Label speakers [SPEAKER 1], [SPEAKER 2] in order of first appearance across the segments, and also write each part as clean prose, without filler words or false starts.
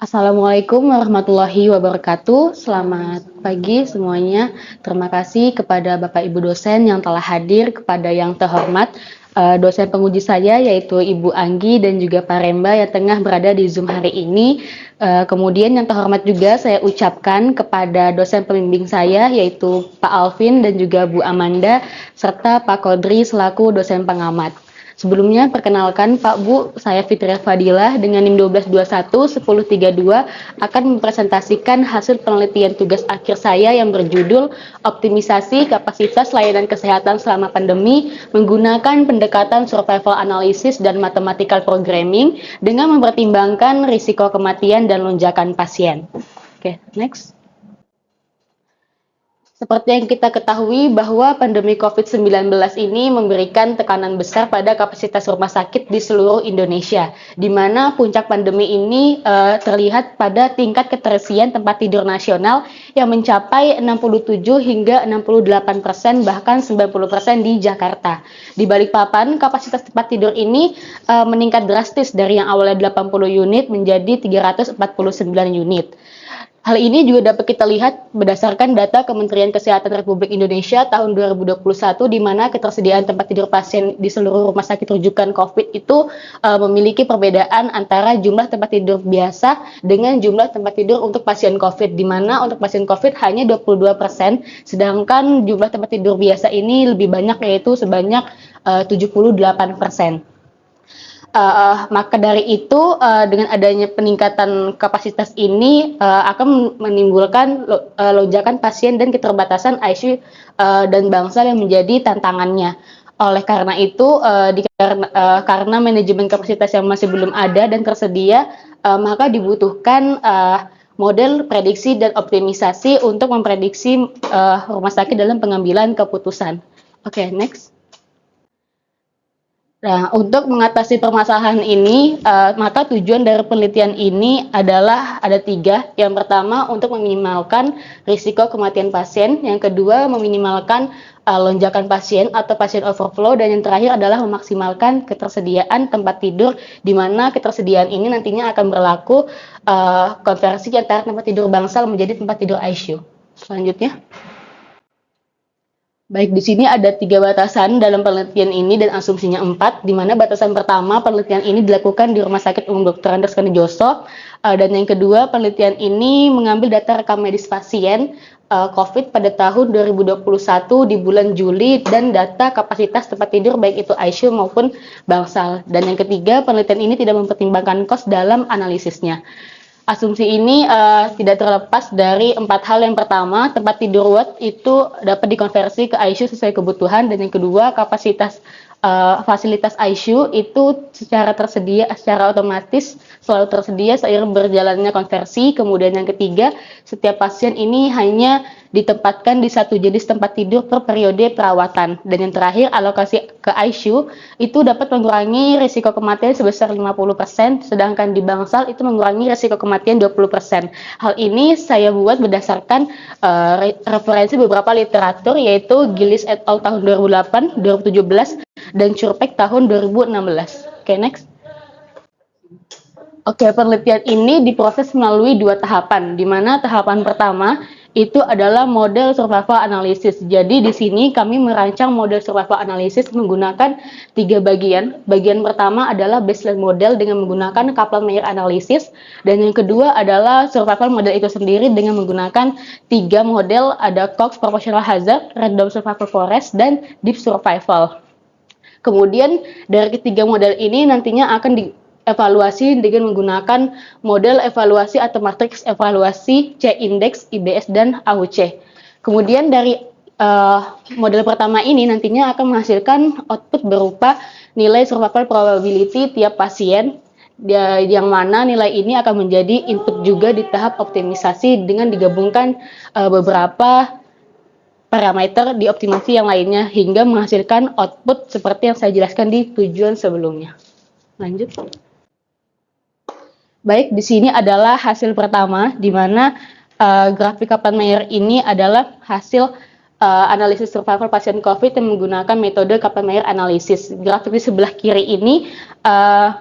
[SPEAKER 1] Assalamualaikum warahmatullahi wabarakatuh. Selamat pagi semuanya. Terima kasih kepada Bapak Ibu dosen yang telah hadir, kepada yang terhormat dosen penguji saya yaitu Ibu Anggi dan juga Pak Remba yang tengah berada di Zoom hari ini. Kemudian yang terhormat juga saya ucapkan kepada dosen pembimbing saya yaitu Pak Alvin dan juga Bu Amanda serta Pak Kodri selaku dosen pengamat. Sebelumnya, perkenalkan Pak Bu, saya Fitria Fadilah dengan NIM 1221-1032 akan mempresentasikan hasil penelitian tugas akhir saya yang berjudul Optimisasi Kapasitas Layanan Kesehatan Selama Pandemi menggunakan pendekatan survival analysis dan mathematical programming dengan mempertimbangkan risiko kematian dan lonjakan pasien. Oke, next. Seperti yang kita ketahui bahwa pandemi COVID-19 ini memberikan tekanan besar pada kapasitas rumah sakit di seluruh Indonesia, di mana puncak pandemi ini terlihat pada tingkat keterisian tempat tidur nasional yang mencapai 67 hingga 68%, bahkan 90% di Jakarta. Di Balikpapan, kapasitas tempat tidur ini meningkat drastis dari yang awalnya 80 unit menjadi 349 unit. Hal ini juga dapat kita lihat berdasarkan data Kementerian Kesehatan Republik Indonesia tahun 2021 di mana ketersediaan tempat tidur pasien di seluruh rumah sakit rujukan COVID itu memiliki perbedaan antara jumlah tempat tidur biasa dengan jumlah tempat tidur untuk pasien COVID, di mana untuk pasien COVID hanya 22%, sedangkan jumlah tempat tidur biasa ini lebih banyak yaitu sebanyak 78%. Maka dari itu dengan adanya peningkatan kapasitas ini akan menimbulkan lonjakan pasien dan keterbatasan ICU dan bangsal yang menjadi tantangannya. Oleh karena itu, karena manajemen kapasitas yang masih belum ada dan tersedia, maka dibutuhkan model prediksi dan optimisasi untuk memprediksi rumah sakit dalam pengambilan keputusan. Oke, next. Nah, untuk mengatasi permasalahan ini, maka tujuan dari penelitian ini adalah ada 3. Yang pertama, untuk meminimalkan risiko kematian pasien. Yang kedua, meminimalkan lonjakan pasien atau pasien overflow. Dan yang terakhir adalah memaksimalkan ketersediaan tempat tidur, di mana ketersediaan ini nantinya akan berlaku konversi antara tempat tidur bangsal menjadi tempat tidur ICU. Selanjutnya. Baik, di sini ada 3 batasan dalam penelitian ini dan asumsinya 4, di mana batasan pertama penelitian ini dilakukan di Rumah Sakit Umum Dr. Andes Kanijoso, dan yang kedua penelitian ini mengambil data rekam medis pasien COVID pada tahun 2021 di bulan Juli dan data kapasitas tempat tidur baik itu ICU maupun bangsal. Dan yang ketiga, penelitian ini tidak mempertimbangkan kos dalam analisisnya. Asumsi ini tidak terlepas dari 4 hal. Yang pertama, tempat tidur ward itu dapat dikonversi ke ICU sesuai kebutuhan, dan yang kedua, kapasitas fasilitas ICU itu secara otomatis selalu tersedia seiring berjalannya konversi. Kemudian yang ketiga, setiap pasien ini hanya ditempatkan di satu jenis tempat tidur per periode perawatan. Dan yang terakhir, alokasi ke ICU itu dapat mengurangi risiko kematian sebesar 50%, sedangkan di bangsal itu mengurangi risiko kematian 20%. Hal ini saya buat berdasarkan referensi beberapa literatur, yaitu Gillis et al. Tahun 2008, 2017, dan Curpek tahun 2016. Oke, next. Oke, penelitian ini diproses melalui 2 tahapan, di mana tahapan pertama itu adalah model survival analysis. Jadi di sini kami merancang model survival analysis menggunakan 3 bagian. Bagian pertama adalah baseline model dengan menggunakan Kaplan-Meier analysis, dan yang kedua adalah survival model itu sendiri dengan menggunakan 3 model, ada Cox Proportional Hazard, Random Survival Forest, dan Deep Survival. Kemudian dari ketiga model ini nantinya akan dievaluasi dengan menggunakan model evaluasi atau matriks evaluasi C-index, IBS, dan AUC. Kemudian dari model pertama ini nantinya akan menghasilkan output berupa nilai survival probability tiap pasien, yang mana nilai ini akan menjadi input juga di tahap optimisasi dengan digabungkan beberapa parameter dioptimasi yang lainnya hingga menghasilkan output seperti yang saya jelaskan di tujuan sebelumnya. Lanjut. Baik, di sini adalah hasil pertama, di mana grafik Kaplan-Meier ini adalah hasil analisis survival pasien COVID yang menggunakan metode Kaplan-Meier analysis. Grafik di sebelah kiri ini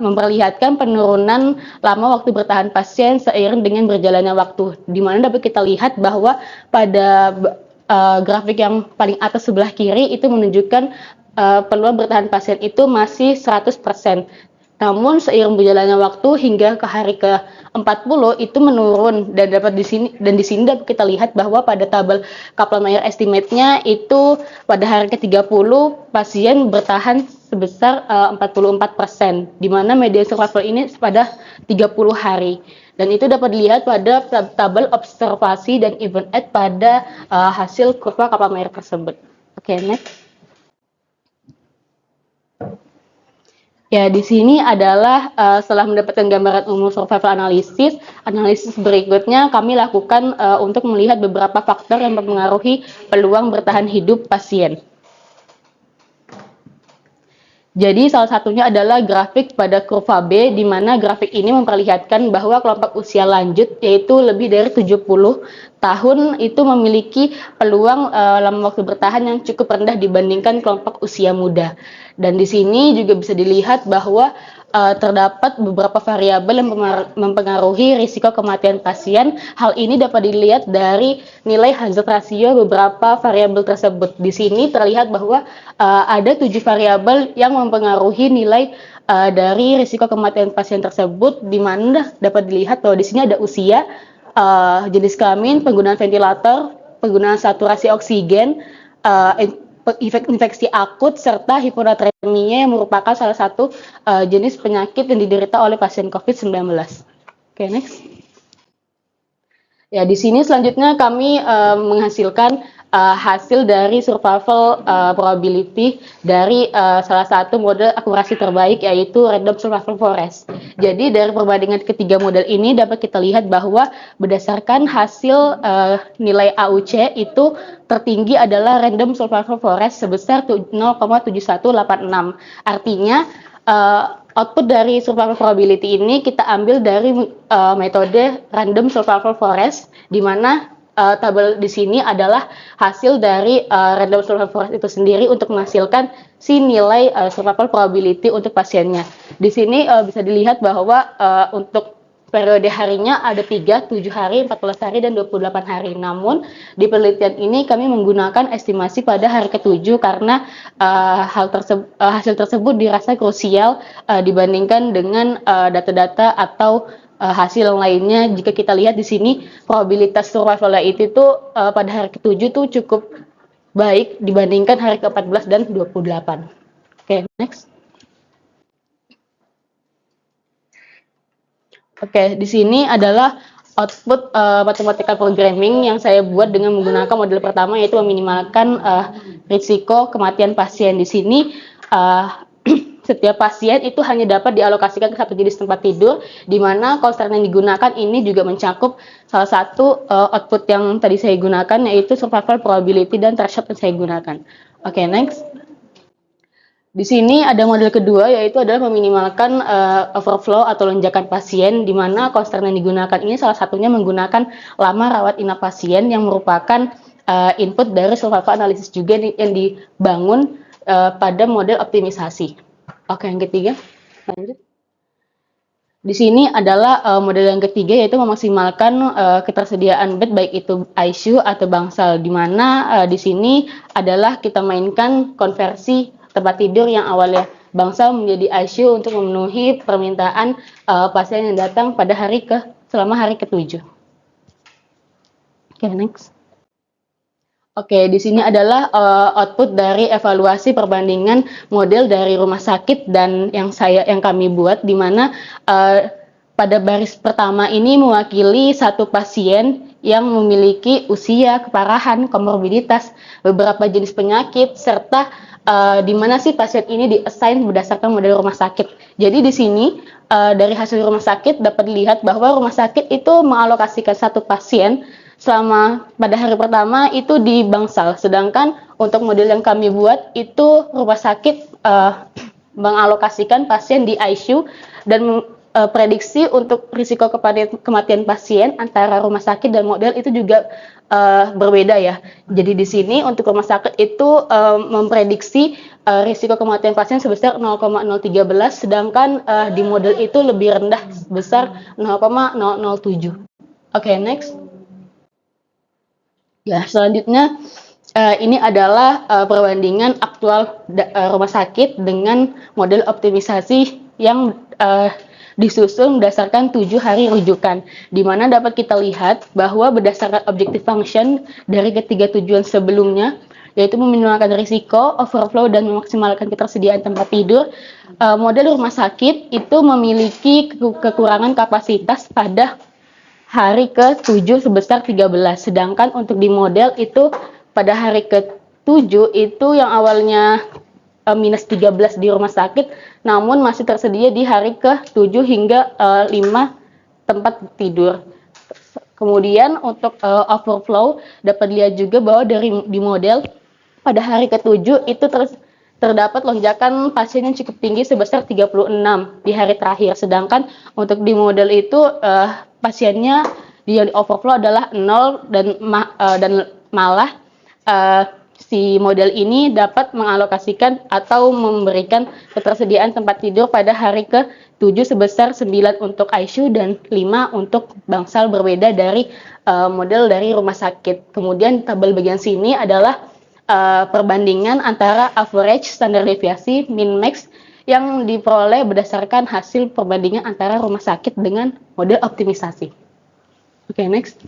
[SPEAKER 1] memperlihatkan penurunan lama waktu bertahan pasien seiring dengan berjalannya waktu, di mana dapat kita lihat bahwa pada grafik yang paling atas sebelah kiri itu menunjukkan peluang bertahan pasien itu masih 100%. Namun seiring berjalannya waktu hingga ke hari ke-40 itu menurun, dan di sini dapat kita lihat bahwa pada tabel Kaplan-Meier estimate-nya itu pada hari ke-30 pasien bertahan sebesar 44%, di mana median survival ini pada 30 hari. Dan itu dapat dilihat pada tabel observasi dan event add pada hasil kurva Kaplan-Meier tersebut. Oke, next. Ya, di sini adalah setelah mendapatkan gambaran umum survival analisis berikutnya kami lakukan untuk melihat beberapa faktor yang mempengaruhi peluang bertahan hidup pasien. Jadi salah satunya adalah grafik pada kurva B, di mana grafik ini memperlihatkan bahwa kelompok usia lanjut, yaitu lebih dari 70 tahun, itu memiliki peluang lama waktu bertahan yang cukup rendah dibandingkan kelompok usia muda. Dan di sini juga bisa dilihat bahwa terdapat beberapa variabel yang mempengaruhi risiko kematian pasien. Hal ini dapat dilihat dari nilai hazard ratio beberapa variabel tersebut. Di sini terlihat bahwa ada 7 variabel yang mempengaruhi nilai dari risiko kematian pasien tersebut, di mana dapat dilihat bahwa di sini ada usia, jenis kelamin, penggunaan ventilator, penggunaan saturasi oksigen, infeksi akut, serta hiponatremia yang merupakan salah satu jenis penyakit yang diderita oleh pasien COVID-19. Oke, next. Ya, di sini selanjutnya kami menghasilkan hasil dari survival probability dari salah satu model akurasi terbaik, yaitu Random Survival Forest. Jadi dari perbandingan ketiga model ini dapat kita lihat bahwa berdasarkan hasil nilai AUC itu tertinggi adalah Random Survival Forest sebesar 0,7186. Artinya output dari survival probability ini kita ambil dari metode Random Survival Forest, di mana tabel di sini adalah hasil dari Random Survival Forest itu sendiri untuk menghasilkan si nilai survival probability untuk pasiennya. Di sini bisa dilihat bahwa untuk periode harinya ada 3, 7 hari, 14 hari, dan 28 hari. Namun, di penelitian ini kami menggunakan estimasi pada hari ke-7 karena hasil tersebut dirasa krusial dibandingkan dengan data-data atau hasil lainnya. Jika kita lihat di sini, probabilitas survival rate itu pada hari ke-7 tuh cukup baik dibandingkan hari ke-14 dan 28. Oke, next. Oke, di sini adalah output mathematical programming yang saya buat dengan menggunakan model pertama, yaitu meminimalkan risiko kematian pasien. Di sini setiap pasien itu hanya dapat dialokasikan ke satu jenis tempat tidur, di mana konstran yang digunakan ini juga mencakup salah satu output yang tadi saya gunakan, yaitu survival probability dan threshold yang saya gunakan. Oke, next. Di sini ada model kedua, yaitu adalah meminimalkan overflow atau lonjakan pasien, di mana konstran yang digunakan ini salah satunya menggunakan lama rawat inap pasien yang merupakan input dari survival analysis juga yang dibangun pada model optimisasi. Oke, yang ketiga, lanjut. Di sini adalah model yang ketiga, yaitu memaksimalkan ketersediaan bed baik itu ICU atau bangsal, di mana di sini adalah kita mainkan konversi tempat tidur yang awalnya bangsal menjadi ICU untuk memenuhi permintaan pasien yang datang pada selama hari ke-7. Oke, next. Oke, di sini adalah output dari evaluasi perbandingan model dari rumah sakit dan yang kami buat, di mana pada baris pertama ini mewakili satu pasien yang memiliki usia, keparahan, komorbiditas, beberapa jenis penyakit, serta di mana sih pasien ini di-assign berdasarkan model rumah sakit. Jadi di sini dari hasil rumah sakit dapat dilihat bahwa rumah sakit itu mengalokasikan satu pasien selama pada hari pertama itu di bangsal, sedangkan untuk model yang kami buat itu rumah sakit mengalokasikan pasien di ICU dan prediksi untuk risiko kematian pasien antara rumah sakit dan model itu juga berbeda ya. Jadi di sini untuk rumah sakit itu memprediksi risiko kematian pasien sebesar 0,013, sedangkan di model itu lebih rendah sebesar 0,007. Oke, next. Ya, selanjutnya ini adalah perbandingan aktual rumah sakit dengan model optimisasi yang disusun berdasarkan 7 hari rujukan, di mana dapat kita lihat bahwa berdasarkan objective function dari ketiga tujuan sebelumnya, yaitu meminimalkan risiko, overflow, dan memaksimalkan ketersediaan tempat tidur, model rumah sakit itu memiliki kekurangan kapasitas pada hari ke-7 sebesar 13, sedangkan untuk di model itu pada hari ke-7 itu yang awalnya minus 13 di rumah sakit, namun masih tersedia di hari ke-7 hingga 5 tempat tidur. Kemudian untuk overflow dapat dilihat juga bahwa di model pada hari ke-7 itu terdapat lonjakan pasien yang cukup tinggi sebesar 36 di hari terakhir, sedangkan untuk di model itu pasiennya di overflow adalah 0 dan malah si model ini dapat mengalokasikan atau memberikan ketersediaan tempat tidur pada hari ke-7 sebesar 9 untuk ICU dan 5 untuk bangsal, berbeda dari model dari rumah sakit. Kemudian tabel bagian sini adalah perbandingan antara average, standar deviasi, min max yang diperoleh berdasarkan hasil perbandingan antara rumah sakit dengan model optimisasi. Oke, next.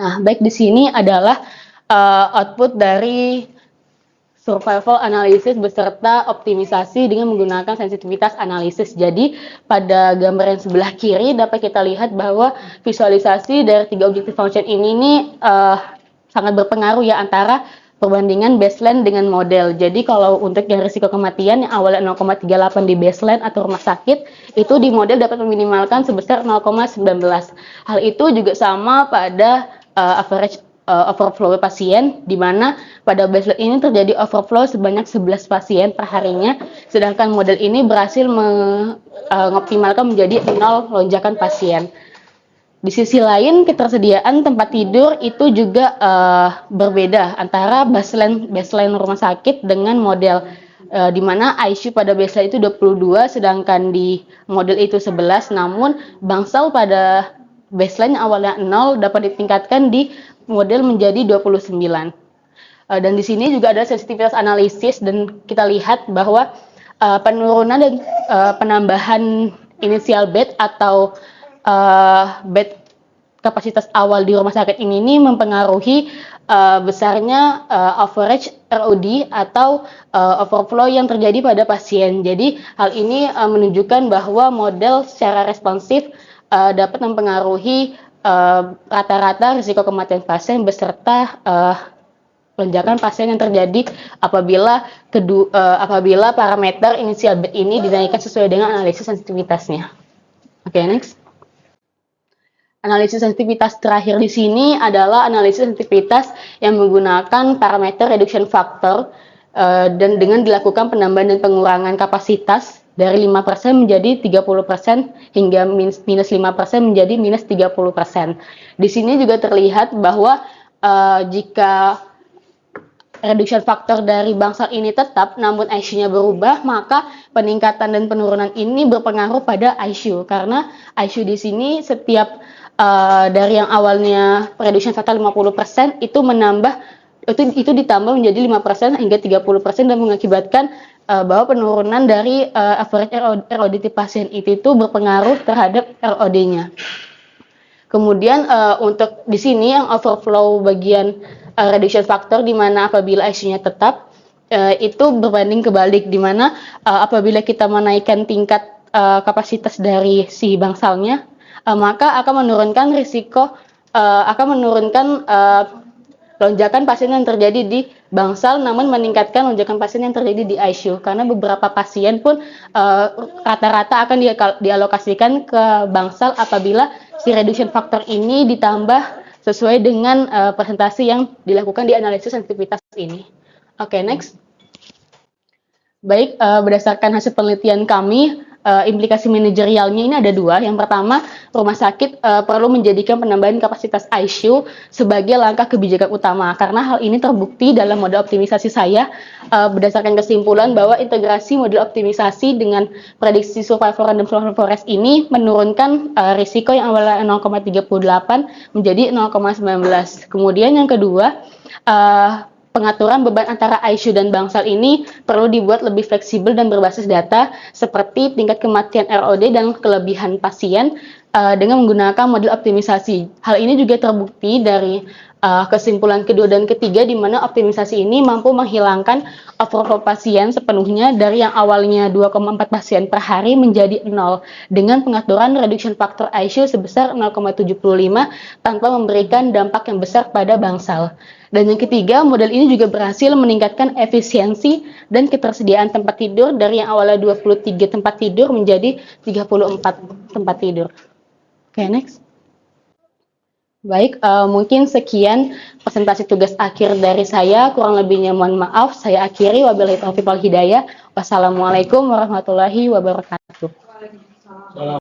[SPEAKER 1] Nah, baik di sini adalah output dari survival analysis beserta optimisasi dengan menggunakan sensitivitas analisis. Jadi pada gambar yang sebelah kiri dapat kita lihat bahwa visualisasi dari 3 objective function ini nih sangat berpengaruh ya antara perbandingan baseline dengan model. Jadi kalau untuk yang risiko kematian yang awalnya 0,38 di baseline atau rumah sakit, itu di model dapat meminimalkan sebesar 0,19. Hal itu juga sama pada average overflow pasien, di mana pada baseline ini terjadi overflow sebanyak 11 pasien per harinya, sedangkan model ini berhasil mengoptimalkan menjadi 0 lonjakan pasien. Di sisi lain, ketersediaan tempat tidur itu juga berbeda antara baseline rumah sakit dengan model, di mana ICU pada baseline itu 22, sedangkan di model itu 11, namun bangsal pada baseline yang awalnya 0 dapat ditingkatkan di model menjadi 29. Dan di sini juga ada sensitivitas analisis, dan kita lihat bahwa penurunan dan penambahan initial bed atau bed kapasitas awal di rumah sakit ini mempengaruhi besarnya average ROD atau overflow yang terjadi pada pasien. Jadi hal ini menunjukkan bahwa model secara responsif dapat mempengaruhi rata-rata risiko kematian pasien beserta lonjakan pasien yang terjadi apabila parameter initial bed ini dinaikkan sesuai dengan analisis sensitivitasnya. Oke, next. Analisis sensitivitas terakhir di sini adalah analisis sensitivitas yang menggunakan parameter reduction factor dan dengan dilakukan penambahan dan pengurangan kapasitas dari 5% menjadi 30% hingga minus 5% menjadi minus 30%. Di sini juga terlihat bahwa jika reduction factor dari bangsal ini tetap namun ICU-nya berubah, maka peningkatan dan penurunan ini berpengaruh pada ICU, karena ICU di sini setiap dari yang awalnya reduction factor 50% itu menambah itu ditambah menjadi 5% hingga 30% dan mengakibatkan bahwa penurunan dari average ROD pasien itu berpengaruh terhadap ROD-nya. Kemudian untuk di sini yang overflow bagian reduction factor, di mana apabila ICU-nya tetap itu berbanding kebalik, di mana apabila kita menaikkan tingkat kapasitas dari si bangsalnya, maka akan menurunkan risiko, lonjakan pasien yang terjadi di bangsal, namun meningkatkan lonjakan pasien yang terjadi di ICU, karena beberapa pasien pun rata-rata akan dialokasikan ke bangsal apabila si reduction factor ini ditambah sesuai dengan presentasi yang dilakukan di analisis sensitivitas ini. Oke, next. Baik, berdasarkan hasil penelitian kami, implikasi manajerialnya ini ada dua. Yang pertama, rumah sakit perlu menjadikan penambahan kapasitas ICU sebagai langkah kebijakan utama, karena hal ini terbukti dalam model optimisasi saya berdasarkan kesimpulan bahwa integrasi model optimisasi dengan prediksi survival random forest ini menurunkan risiko yang awalnya 0,38 menjadi 0,19. Kemudian yang kedua, pengaturan beban antara ICU dan bangsal ini perlu dibuat lebih fleksibel dan berbasis data, seperti tingkat kematian ROD dan kelebihan pasien dengan menggunakan model optimisasi. Hal ini juga terbukti dari kesimpulan kedua dan ketiga, di mana optimisasi ini mampu menghilangkan overflow pasien sepenuhnya dari yang awalnya 2,4 pasien per hari menjadi 0 dengan pengaturan reduction factor ICU sebesar 0,75 tanpa memberikan dampak yang besar pada bangsal. Dan yang ketiga, model ini juga berhasil meningkatkan efisiensi dan ketersediaan tempat tidur dari yang awalnya 23 tempat tidur menjadi 34 tempat tidur. Oke, next. Baik, mungkin sekian presentasi tugas akhir dari saya. Kurang lebihnya mohon maaf. Saya akhiri. Wabillahi taufiq wal hidayah. Wassalamualaikum warahmatullahi wabarakatuh.